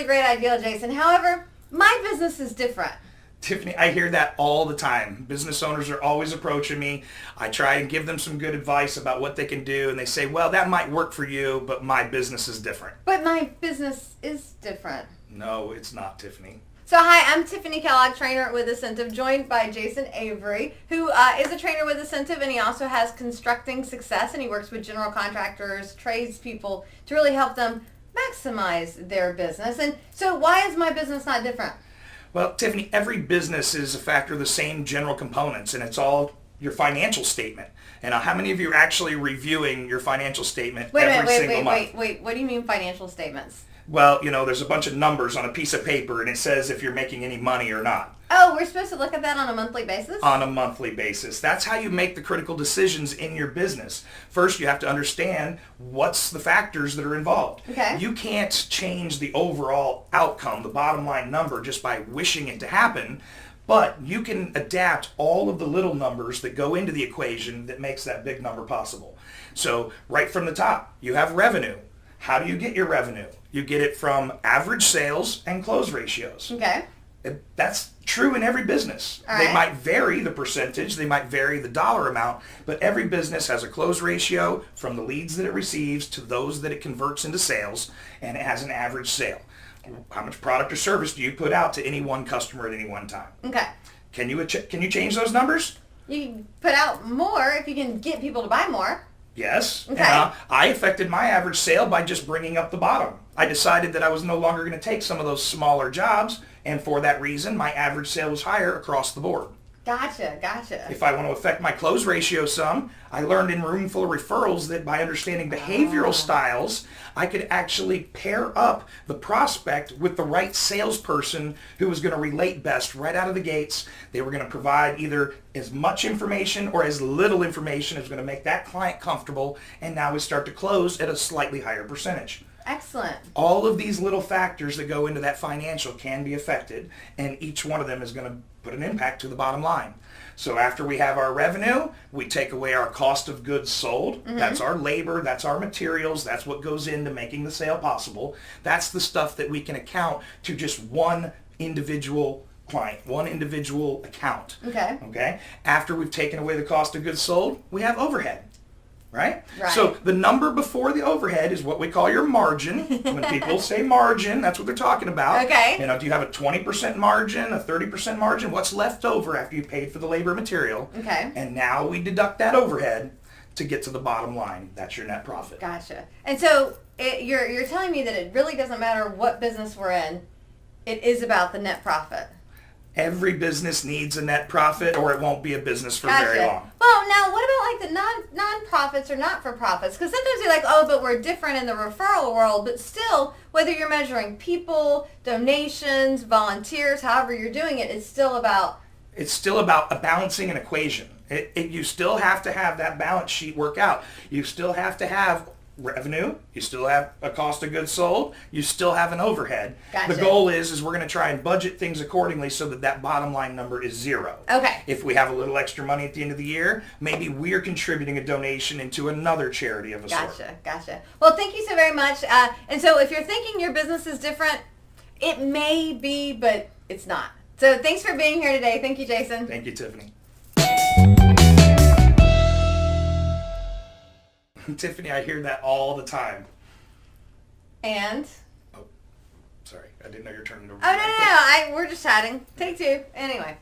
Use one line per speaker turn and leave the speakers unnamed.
really great idea, Jason. However, my business is different.
Tiffanie, I hear that all the time. Business owners are always approaching me. I try and give them some good advice about what they can do, and they say, well, that might work for you, but my business is different.
But my business is different.
No, it's not, Tiffanie.
So hi, I'm Tiffanie Kellog, trainer with Incentive, joined by Jason Avery, who is a trainer with Incentive, and he also has Constructing Success, and he works with general contractors, tradespeople, to really help them maximize their business. And so why is my business not different?
Well, Tiffanie, every business is a factor of the same general components, and it's all your financial statement. And how many of you are actually reviewing your financial statement every single month?
Wait. What do you mean financial statements?
Well, there's a bunch of numbers on a piece of paper, and it says if you're making any money or not.
Oh, we're supposed to look at that on a monthly basis?
On a monthly basis. That's how you make the critical decisions in your business. First, you have to understand what's the factors that are involved.
Okay.
You can't change the overall outcome, the bottom line number, just by wishing it to happen, but you can adapt all of the little numbers that go into the equation that makes that big number possible. So right from the top, you have revenue. How do you get your revenue? You get it from average sales and close ratios.
Okay.
That's true in every business.
All
They
right.
might vary the percentage, they might vary the dollar amount, but every business has a close ratio from the leads that it receives to those that it converts into sales, and it has an average sale. How much product or service do you put out to any one customer at any one time?
Okay.
Can you change those numbers?
You can put out more if you can get people to buy more.
Yes.
Okay.
And, I affected my average sale by just bringing up the bottom. I decided that I was no longer going to take some of those smaller jobs, and for that reason, my average sale was higher across the board.
Gotcha.
If I want to affect my close ratio some, I learned in Room Full of Referrals that by understanding behavioral styles, I could actually pair up the prospect with the right salesperson who was going to relate best right out of the gates. They were going to provide either as much information or as little information as going to make that client comfortable, and now we start to close at a slightly higher percentage.
Excellent.
All of these little factors that go into that financial can be affected, and each one of them is going to put an impact to the bottom line. So after we have our revenue, we take away our cost of goods sold. Mm-hmm. That's our labor, that's our materials, that's what goes into making the sale possible. That's the stuff that we can account to just one individual client, one individual account.
Okay.
After we've taken away the cost of goods sold, we have overhead. Right?
Right.
So the number before the overhead is what we call your margin. When people say margin, that's what they're talking about.
Okay.
Do you have a 20% margin, a 30% margin? What's left over after you paid for the labor and material?
Okay.
And now we deduct that overhead to get to the bottom line. That's your net profit.
Gotcha. And so you're telling me that it really doesn't matter what business we're in. It is about the net profit.
Every business needs a net profit, or it won't be a business for
Gotcha.
very long.
Well, now what about like the non-profits or not-for-profits? Because sometimes you're like, oh, but we're different in the referral world. But still, whether you're measuring people, donations, volunteers, however you're doing it, it's still about...
It's still about balancing an equation. You still have to have that balance sheet work out. You still have to have revenue, you still have a cost of goods sold, you still have an overhead.
Gotcha.
The goal is we're going to try and budget things accordingly so that bottom line number is zero.
Okay.
If we have a little extra money at the end of the year, maybe we're contributing a donation into another charity of a sort.
Gotcha. Well, thank you so very much. And so if you're thinking your business is different, it may be, but it's not. So thanks for being here today. Thank you, Jason.
Thank you, Tiffanie. Tiffanie, I hear that all the time.
And?
Oh, sorry. I didn't know you were turning it over.
Oh, no. We're just chatting. Take two. Anyway.